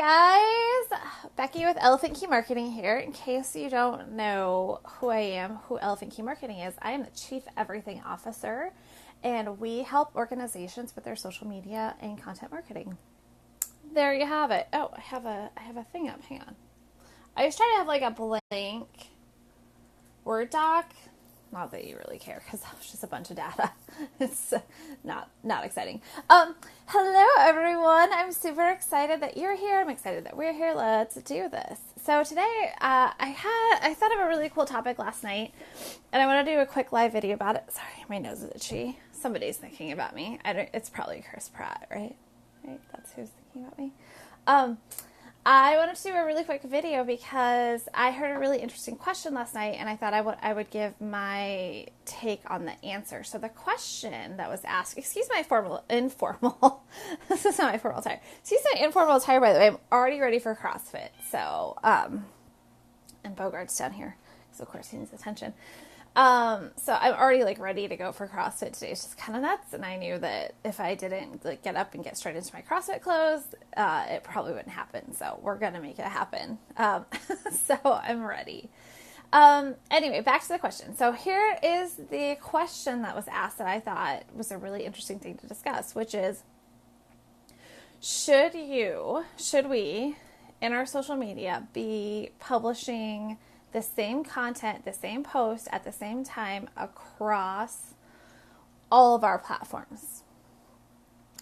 guys, Becky with Elephant Key Marketing here. In case you don't know who I am, who Elephant Key Marketing is, I am the Chief Everything Officer, and we help organizations with their social media and content marketing. There you have it. Oh, I have a thing up. Hang on. I was trying to have like a blank Word doc. Not that you really care, because that was just a bunch of data. It's not exciting. Hello everyone. I'm super excited that you're here. I'm excited that we're here. Let's do this. So today, I thought of a really cool topic last night, and I want to do a quick live video about it. Sorry, my nose is itchy. Somebody's thinking about me. It's probably Chris Pratt, right? Right? That's who's thinking about me. I wanted to do a really quick video because I heard a really interesting question last night, and I thought I would give my take on the answer. So the question that was asked, excuse my informal, this is not my formal attire. Excuse my informal attire, by the way. I'm already ready for CrossFit. So, and Bogart's down here, so of course he needs attention. So I'm already ready to go for CrossFit today. It's just kind of nuts. And I knew that if I didn't get up and get straight into my CrossFit clothes, it probably wouldn't happen. So we're going to make it happen. So I'm ready. Anyway, back to the question. So here is the question that was asked that I thought was a really interesting thing to discuss, which is, should we in our social media be publishing the same content, the same post at the same time across all of our platforms?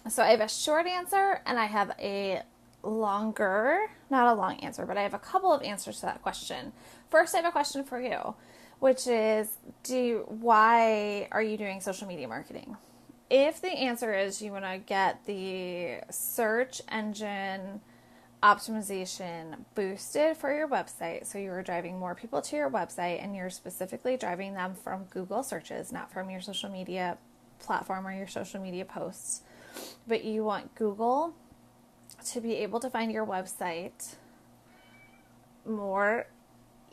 So I have a short answer and I have a longer, not a long answer, but I have a couple of answers to that question. First, I have a question for you, which is, why are you doing social media marketing? If the answer is you want to get the search engine optimization boosted for your website, so you are driving more people to your website and you're specifically driving them from Google searches, not from your social media platform or your social media posts, but you want Google to be able to find your website more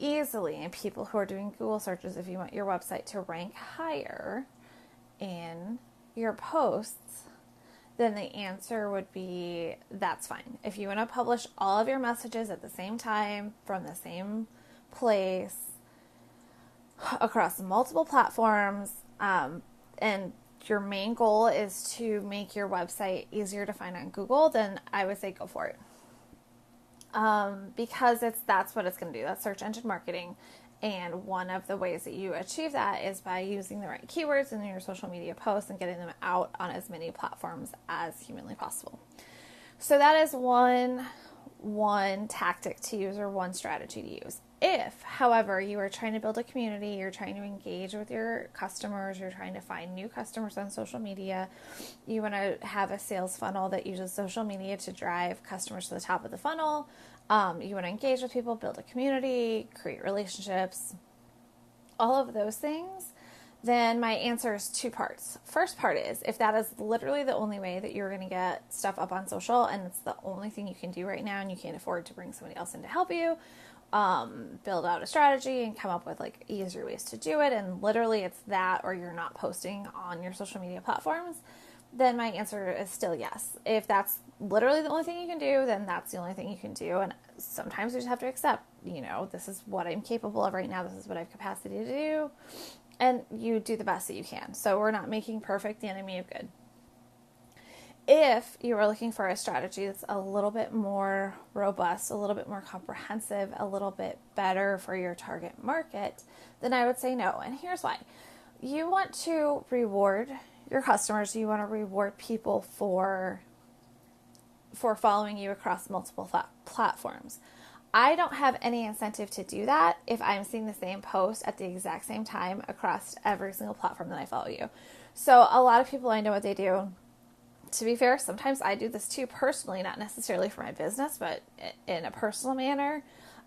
easily, and people who are doing Google searches, if you want your website to rank higher in your posts, then the answer would be, that's fine. If you want to publish all of your messages at the same time from the same place across multiple platforms, and your main goal is to make your website easier to find on Google, then I would say go for it. Because that's what it's going to do. That's search engine marketing. And one of the ways that you achieve that is by using the right keywords in your social media posts and getting them out on as many platforms as humanly possible. So that is one tactic to use, or one strategy to use. If, however, you are trying to build a community, you're trying to engage with your customers, you're trying to find new customers on social media, you want to have a sales funnel that uses social media to drive customers to the top of the funnel, you want to engage with people, build a community, create relationships, all of those things, then my answer is two parts. First part is, if that is literally the only way that you're going to get stuff up on social, and it's the only thing you can do right now, and you can't afford to bring somebody else in to help you, build out a strategy and come up with easier ways to do it, and literally it's that or you're not posting on your social media platforms, then my answer is still yes. If that's literally the only thing you can do, then that's the only thing you can do. And sometimes you just have to accept, this is what I'm capable of right now. This is what I have capacity to do. And you do the best that you can. So we're not making perfect the enemy of good. If you are looking for a strategy that's a little bit more robust, a little bit more comprehensive, a little bit better for your target market, then I would say no. And here's why. You want to reward your customers. You want to reward people for following you across multiple platforms. I don't have any incentive to do that if I'm seeing the same post at the exact same time across every single platform that I follow you. So a lot of people, I know what they do. To be fair, sometimes I do this too personally, not necessarily for my business, but in a personal manner.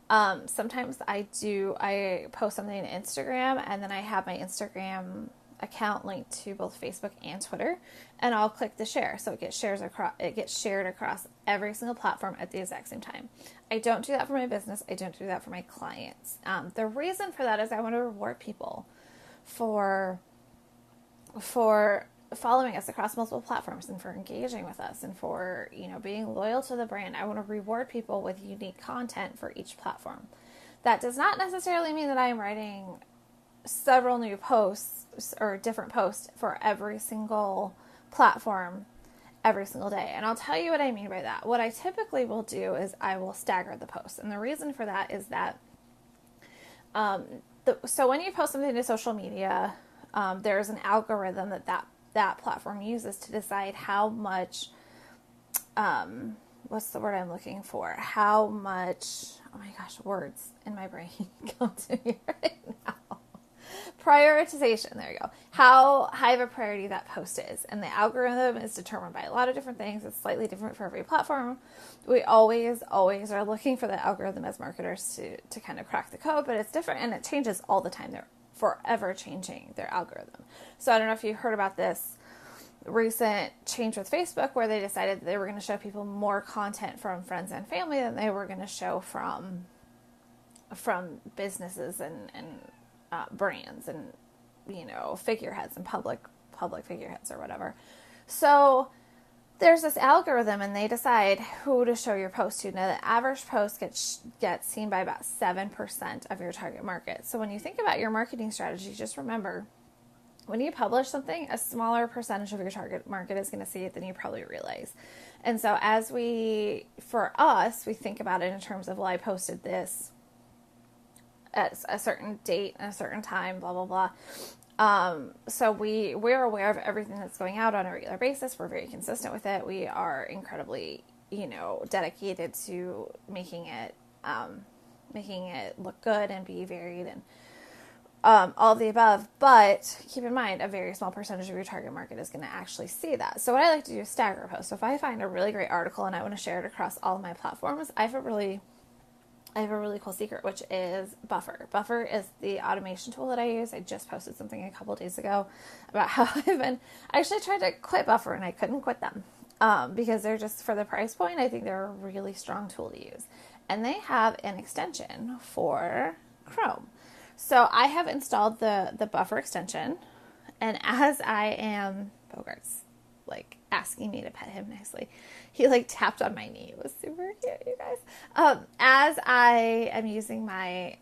Sometimes I post something on Instagram, and then I have my Instagram account linked to both Facebook and Twitter, and I'll click the share. So it gets shared across every single platform at the exact same time. I don't do that for my business. I don't do that for my clients. The reason for that is I want to reward people for following us across multiple platforms and for engaging with us and for, being loyal to the brand. I want to reward people with unique content for each platform. That does not necessarily mean that I am writing several new posts or different posts for every single platform every single day. And I'll tell you what I mean by that. What I typically will do is I will stagger the posts. And the reason for that is that so when you post something to social media, there's an algorithm that platform uses to decide how much, what's the word I'm looking for? How much, oh my gosh, words in my brain come to me right now. Prioritization, there you go. How high of a priority that post is. And the algorithm is determined by a lot of different things. It's slightly different for every platform. We always are looking for the algorithm as marketers to kind of crack the code, but it's different and it changes all the time. They're forever changing their algorithm. So I don't know if you heard about this recent change with Facebook where they decided that they were going to show people more content from friends and family than they were going to show from businesses and brands and, figureheads and public figureheads or whatever. So there's this algorithm and they decide who to show your post to. Now the average post gets seen by about 7% of your target market. So when you think about your marketing strategy, just remember when you publish something, a smaller percentage of your target market is going to see it than you probably realize. And so for us, we think about it in terms of, well, I posted this at a certain date and a certain time, blah, blah, blah. So we're aware of everything that's going out on a regular basis. We're very consistent with it. We are incredibly, dedicated to making it look good and be varied and all of the above. But keep in mind, a very small percentage of your target market is going to actually see that. So what I like to do is stagger a post. So if I find a really great article and I want to share it across all of my platforms, I have a really cool secret, which is Buffer. Buffer is the automation tool that I use. I just posted something a couple days ago about how I actually tried to quit Buffer and I couldn't quit them because they're just, for the price point, I think they're a really strong tool to use. And they have an extension for Chrome. So I have installed the Buffer extension, and as I am, Bogart's asking me to pet him nicely. He tapped on my knee. It was super cute, you guys. As I am using my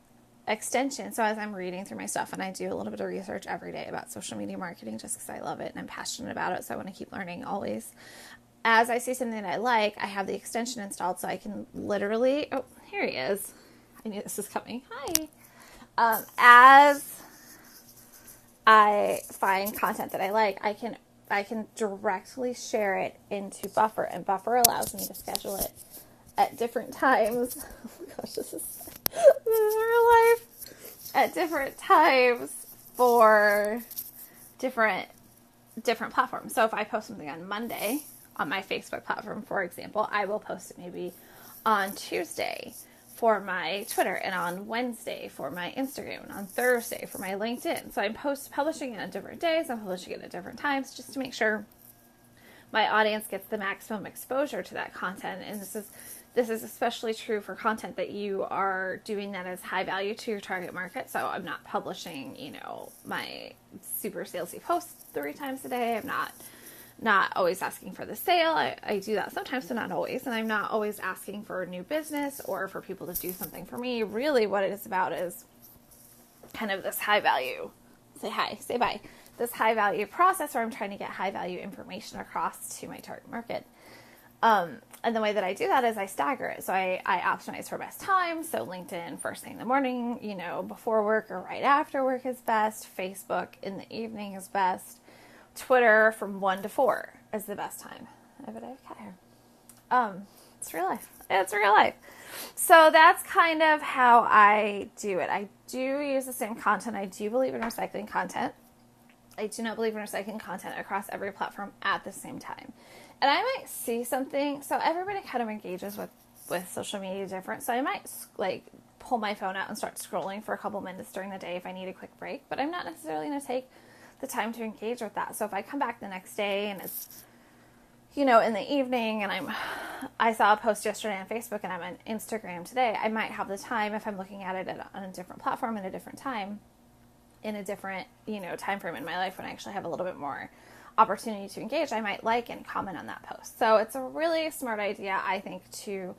extension, so as I'm reading through my stuff, and I do a little bit of research every day about social media marketing just because I love it and I'm passionate about it, so I want to keep learning always. As I see something that I like, I have the extension installed so I can literally, oh, here he is. I knew this was coming. Hi. As I find content that I like, I can directly share it into Buffer, and Buffer allows me to schedule it at different times. Oh my gosh, this is real life. At different times for different platforms. So if I post something on Monday on my Facebook platform, for example, I will post it maybe on Tuesday for my Twitter, and on Wednesday for my Instagram, and on Thursday for my LinkedIn. So I'm publishing it on different days, I'm publishing it at different times just to make sure my audience gets the maximum exposure to that content. And this is especially true for content that you are doing that as high value to your target market. So I'm not publishing, my super salesy posts 3 times a day. I'm not always asking for the sale. I do that sometimes, but not always. And I'm not always asking for a new business or for people to do something for me. Really what it is about is kind of this high value, say hi, say bye, this high value process where I'm trying to get high value information across to my target market. And the way that I do that is I stagger it. So I optimize for best time. So LinkedIn first thing in the morning, before work or right after work is best. Facebook in the evening is best. Twitter from 1 to 4 is the best time. I bet I have a cat here. It's real life. It's real life. So that's kind of how I do it. I do use the same content. I do believe in recycling content. I do not believe in recycling content across every platform at the same time. And I might see something. So everybody kind of engages with social media different. So I might pull my phone out and start scrolling for a couple minutes during the day if I need a quick break. But I'm not necessarily going to take the time to engage with that. So if I come back the next day and it's, in the evening and I saw a post yesterday on Facebook and I'm on Instagram today, I might have the time if I'm looking at it on a different platform at a different time, in a different, time frame in my life when I actually have a little bit more opportunity to engage, I might like and comment on that post. So it's a really smart idea, I think, to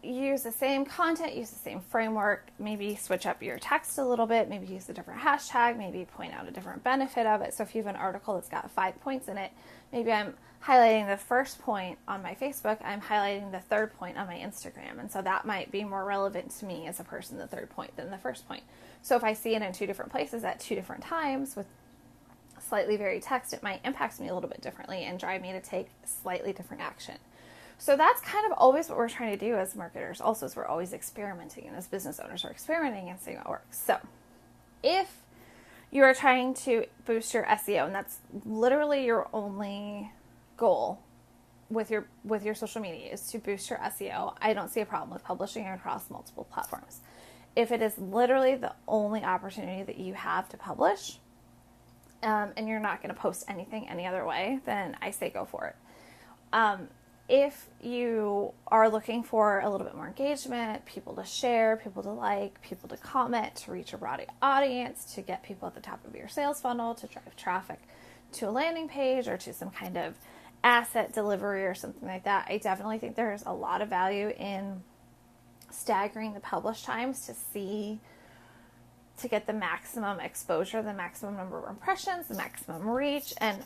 use the same content, use the same framework, maybe switch up your text a little bit, maybe use a different hashtag, maybe point out a different benefit of it. So if you have an article that's got 5 points in it, maybe I'm highlighting the first point on my Facebook, I'm highlighting the third point on my Instagram. And so that might be more relevant to me as a person, the third point, than the first point. So if I see it in 2 different places at 2 different times with slightly varied text, it might impact me a little bit differently and drive me to take slightly different action. So that's kind of always what we're trying to do as marketers. Also, is we're always experimenting, and as business owners, we're experimenting and seeing what works. So if you are trying to boost your SEO, and that's literally your only goal with your social media is to boost your SEO, I don't see a problem with publishing across multiple platforms. If it is literally the only opportunity that you have to publish, and you're not going to post anything any other way, then I say go for it. If you are looking for a little bit more engagement, people to share, people to like, people to comment, to reach a broad audience, to get people at the top of your sales funnel, to drive traffic to a landing page or to some kind of asset delivery or something like that, I definitely think there's a lot of value in staggering the publish times to get the maximum exposure, the maximum number of impressions, the maximum reach, and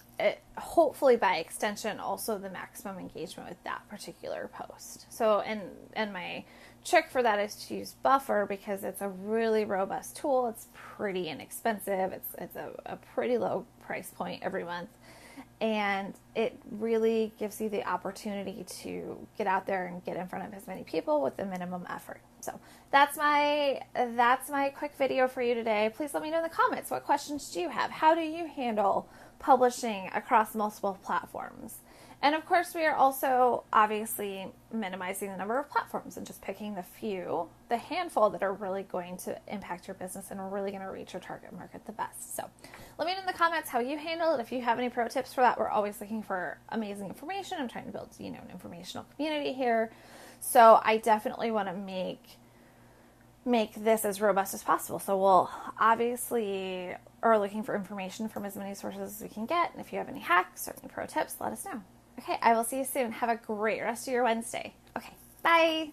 hopefully by extension also the maximum engagement with that particular post. So, and my trick for that is to use Buffer because it's a really robust tool. It's pretty inexpensive. It's a pretty low price point every month. And it really gives you the opportunity to get out there and get in front of as many people with the minimum effort. So that's my quick video for you today. Please let me know in the comments, what questions do you have? How do you handle publishing across multiple platforms? And of course, we are also obviously minimizing the number of platforms and just picking the handful that are really going to impact your business and are really going to reach your target market the best. So let me know in the comments how you handle it. If you have any pro tips for that, we're always looking for amazing information. I'm trying to build, an informational community here. So I definitely want to make this as robust as possible. So we'll obviously are looking for information from as many sources as we can get. And if you have any hacks or any pro tips, let us know. Okay, I will see you soon. Have a great rest of your Wednesday. Okay, bye.